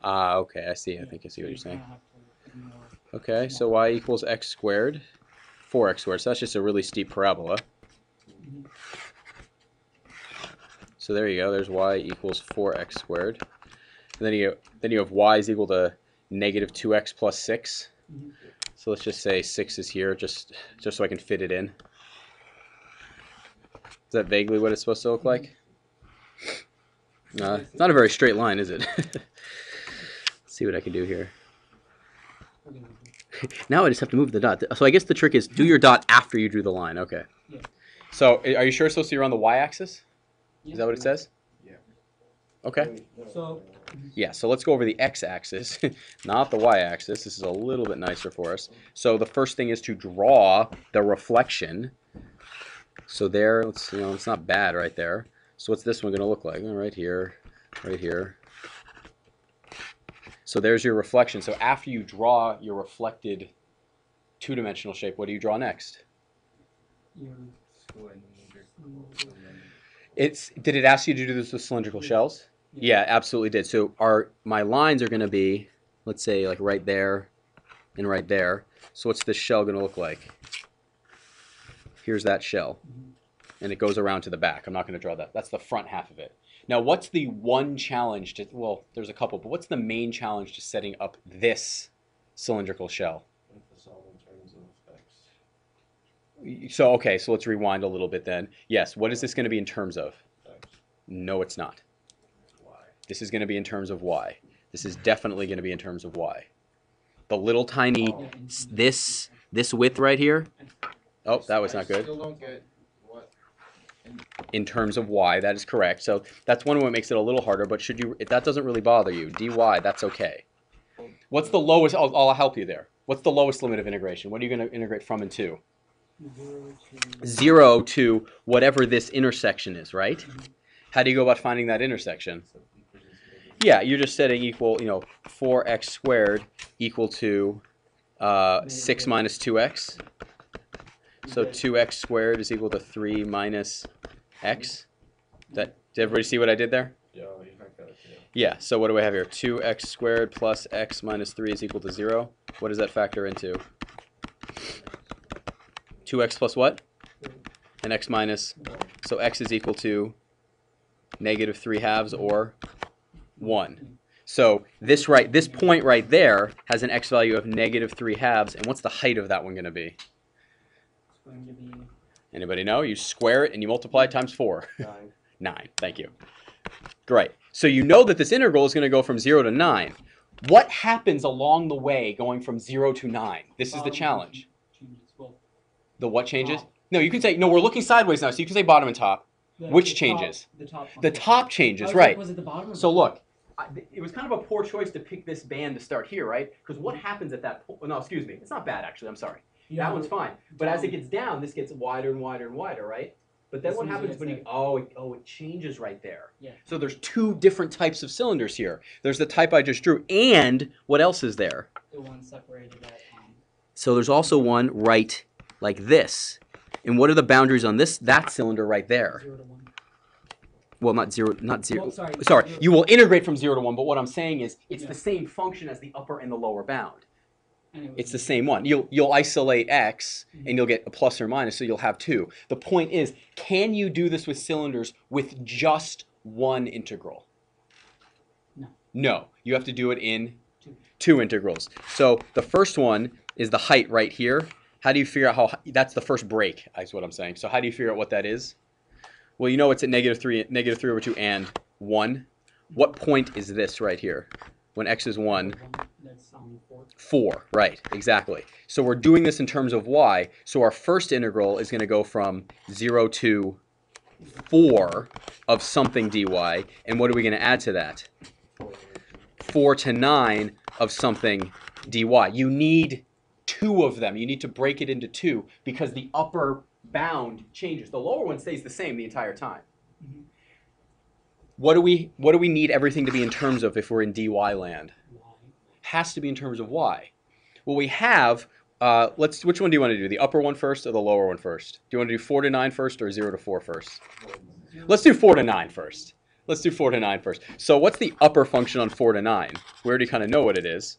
Ah, okay, I see. I think I see what you're saying. Okay, so y equals x squared, 4x squared. So that's just a really steep parabola. So there you go. There's y equals 4x squared. And then you have y is equal to negative 2x plus 6. So let's just say 6 is here, just so I can fit it in. Is that vaguely what it's supposed to look like? It's not a very straight line, is it? Let's see what I can do here. Now I just have to move the dot. So I guess the trick is do your dot after you drew the line. Okay. So are you sure it's supposed to be around the y-axis? Is that what it says? Yeah. Okay. So Yeah, so let's go over the x-axis, not the y-axis. This is a little bit nicer for us. So the first thing is to draw the reflection. So there, it's not bad right there. So what's this one going to look like? Right here, right here. So there's your reflection. So after you draw your reflected two-dimensional shape, what do you draw next? Did it ask you to do this with cylindrical shells? Yeah, absolutely did. So my lines are going to be, let's say, like right there and right there. So what's this shell going to look like? Here's that shell. And it goes around to the back. I'm not going to draw that. That's the front half of it. Now, what's the one challenge to, well, there's a couple, but what's the main challenge to setting up this cylindrical shell? So, okay, so let's rewind a little bit then. Yes, what is this going to be in terms of? No, it's not. This is going to be in terms of y. This is definitely going to be in terms of y. The little tiny, this width right here. Oh, that was not good. In terms of y, that is correct. So that's one of what makes it a little harder, but if that doesn't really bother you, dy, that's okay. What's the lowest, I'll help you there. What's the lowest limit of integration? What are you going to integrate from and to? 0 to whatever this intersection is, right? How do you go about finding that intersection? Yeah, you're just setting equal, 4x squared equal to 6 minus 2x. So 2x squared is equal to 3 minus x. Did everybody see what I did there? Yeah, Yeah, so what do we have here? 2x squared plus x minus 3 is equal to 0. What does that factor into? 2x plus what? And x minus. So x is equal to negative 3/2 or 1. So this point right there has an x value of negative 3/2. And what's the height of that one going to be? it's going to be Anybody know? You square it and you multiply it times 4. 9. Thank you. Great. So you know that this integral is going to go from 0 to 9. What happens along the way going from 0 to 9? This is the challenge. The what changes? No, you can say, no, we're looking sideways now, so you can say bottom and top. Which changes? The top changes, right. Was it the bottom or So look, it was kind of a poor choice to pick this band to start here, right? Because what happens at that point? No, excuse me. It's not bad, actually. I'm sorry. That one's fine. But as it gets down, this gets wider and wider and wider, right? But then what happens when you, it changes right there. Yeah. So there's two different types of cylinders here. There's the type I just drew, and what else is there? The one separated at So there's also one right like this. And what are the boundaries on that cylinder right there? 0 to 1. Well, not 0. Well, sorry. Sorry, you will integrate from 0 to 1, but what I'm saying is it's the same function as the upper and the lower bound. It's the same one. You'll isolate x, and you'll get a plus or minus, so you'll have 2. The point is, can you do this with cylinders with just one integral? No. No. You have to do it in two integrals. So the first one is the height right here. How do you figure out how? That's the first break, is what I'm saying. So how do you figure out what that is? Well, you know it's at negative 3 over 2 and 1. What point is this right here? When x is 1? That's 4. 4, right, exactly. So we're doing this in terms of y. So our first integral is going to go from 0 to 4 of something dy. And what are we going to add to that? 4 to 9 of something dy. You need 2 of them. You need to break it into 2 because the upper bound changes. The lower one stays the same the entire time. What do we need everything to be in terms of if we're in dy land? Has to be in terms of y. Well, we have, which one do you want to do? The upper one first or the lower one first? Do you want to do 4 to 9 first or 0 to 4 first? Let's do 4 to 9 first. Let's do 4 to 9 first. So what's the upper function on 4 to 9? We already kind of know what it is.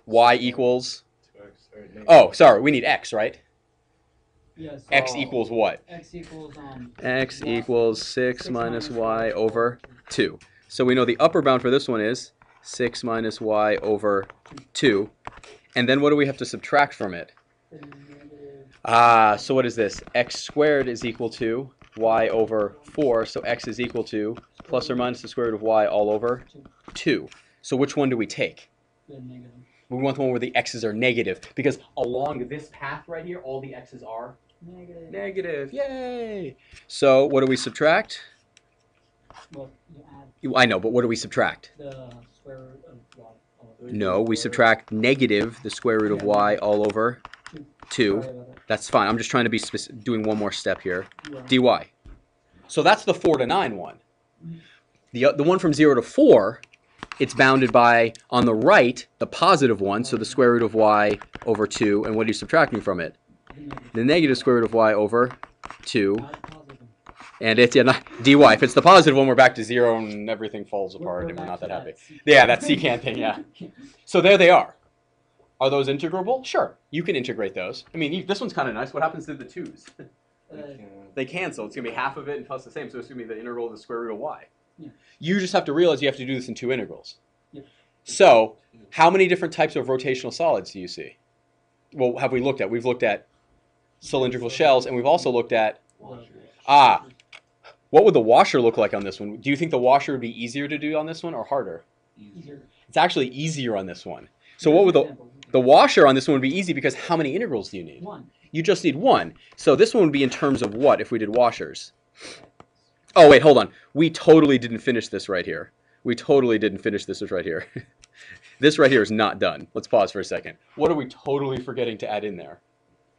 Y equals... 2x, or Oh, sorry, we need x, right? Yes. X equals what? X equals X y- equals 6 minus y over 2. So we know the upper bound for this one is 6 minus y over 2. And then what do we have to subtract from it? the negative- So what is this? X squared is equal to y over 4. So x is equal to plus or minus the square root of y all over 2. So which one do we take? the negative. We want the one where the x's are negative, because along this path right here, all the x's are Negative. negative. Yay! So what do we subtract? Well, you add I know, but what do we subtract? the square root of y. No, we subtract negative the square root of y all over 2. Sorry about that. That's fine. I'm just trying to be doing one more step here. Yeah. dy. So that's the 4 to 9 one. The one from 0 to 4, it's bounded by, on the right, the positive one, so the square root of y over 2. And what are you subtracting from it? The negative square root of y over 2. Not positive. And it's dy. If it's the positive one, we're back to 0 and everything falls apart and we're not that happy. Yeah, that secant thing, yeah. So there they are. Are those integrable? Sure, you can integrate those. I mean, this one's kind of nice. What happens to the 2's? They cancel. It's going to be half of it and plus the same, so it's going to be the integral of the square root of y. Yeah. You just have to realize you have to do this in 2 integrals. Yeah. So, how many different types of rotational solids do you see? Well, have we looked at? We've looked at cylindrical shells, and we've also looked at... What would the washer look like on this one? Do you think the washer would be easier to do on this one or harder? Easier. It's actually easier on this one. So what would the washer on this one would be easy, because how many integrals do you need? One. You just need one. So this one would be in terms of what if we did washers? Oh, wait, hold on. We totally didn't finish this right here. We totally didn't finish this right here. This right here is not done. Let's pause for a second. What are we totally forgetting to add in there?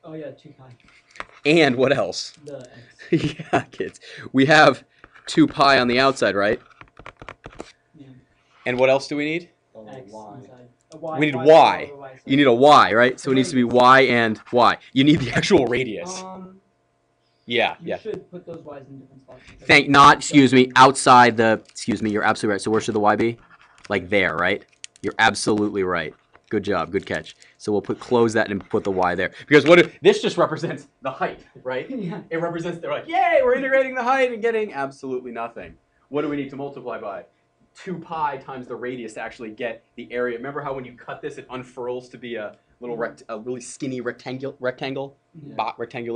Oh yeah, 2 pi. And what else? The x. Yeah, kids. We have 2 pi on the outside, right? Yeah. And what else do we need? X y. inside. A y. We need y. y. y. You need a y, right? So it needs to be y and y. You need the actual radius. Yeah, You yeah. should put those y's in different spots. Excuse me, outside the, excuse me, you're absolutely right. So where should the y be? Like there, right? You're absolutely right. Good job, good catch. So we'll close that and put the y there. Because what if, this just represents the height, right? Yeah. It represents, they're like, yay, we're integrating the height and getting absolutely nothing. What do we need to multiply by? 2 pi times the radius to actually get the area. Remember how when you cut this, it unfurls to be a little a really skinny rectangular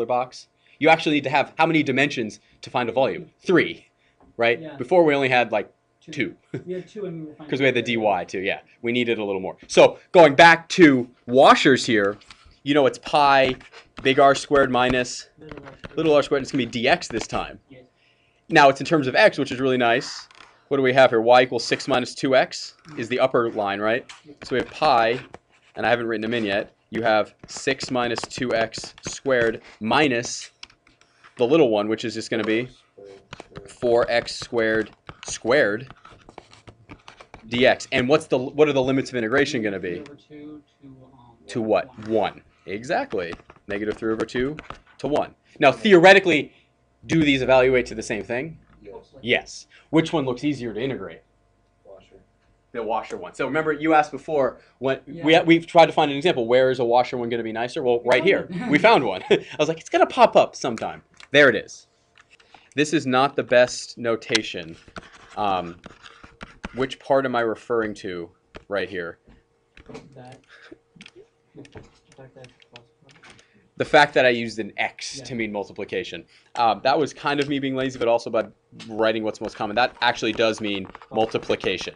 box? You actually need to have how many dimensions to find a volume? 3, right? Yeah. Before we only had like 2. We had 2 and we were fine. Because we had the dy too, yeah. We needed a little more. So going back to washers here, you know it's pi big R squared minus little r squared. It's going to be dx this time. Yes. Now it's in terms of x, which is really nice. What do we have here? Y equals 6 minus 2x is the upper line, right? So we have pi, and I haven't written them in yet. You have 6 minus 2x squared minus the little one, which is just going to be 4x squared squared dx. And what are the limits of integration going to be? Over 2 To what? 1. Exactly. Negative 3 over 2 to 1. Now, theoretically, do these evaluate to the same thing? Yes. Which one looks easier to integrate? Washer. The washer one. So remember, you asked before, when Yeah. we've tried to find an example. Where is a washer one going to be nicer? Well, right here. We found one. I was like, it's going to pop up sometime. There it is. This is not the best notation. Which part am I referring to right here? That. The fact that I used an X Yeah. to mean multiplication. That was kind of me being lazy, but also by writing what's most common. That actually does mean multiplication.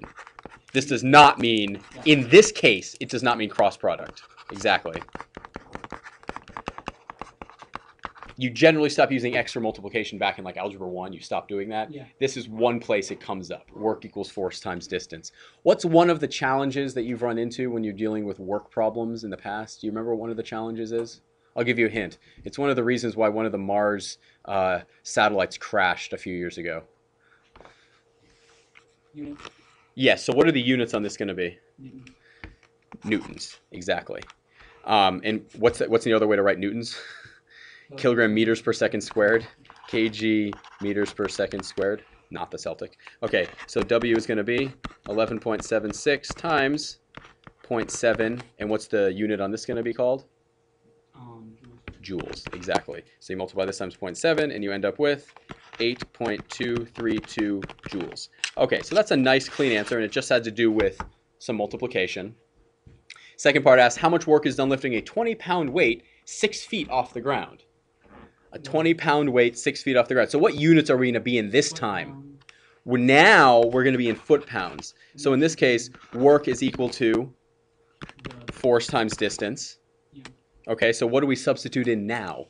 This does not mean, in this case, it does not mean cross product. Exactly. You generally stop using X for multiplication back in like Algebra 1. You stop doing that. Yeah. This is one place it comes up. Work equals force times distance. What's one of the challenges that you've run into when you're dealing with work problems in the past? Do you remember what one of the challenges is? I'll give you a hint. It's one of the reasons why one of the Mars satellites crashed a few years ago. Unit. Yes, so what are the units on this going to be? Newton. Newtons, exactly. And what's the other way to write newtons? Kilogram meters per second squared, kg meters per second squared. Not the Celtic. Okay, so W is going to be 11.76 times 0.7. And what's the unit on this going to be called? Joules, exactly. So you multiply this times 0.7 and you end up with 8.232 joules. Okay, so that's a nice clean answer, and it just had to do with some multiplication. Second part asks, how much work is done lifting a 20-pound weight 6 feet off the ground? A 20-pound weight 6 feet off the ground. So what units are we going to be in this time? Now we're going to be in foot-pounds. So in this case, work is equal to force times distance. Okay, so what do we substitute in now?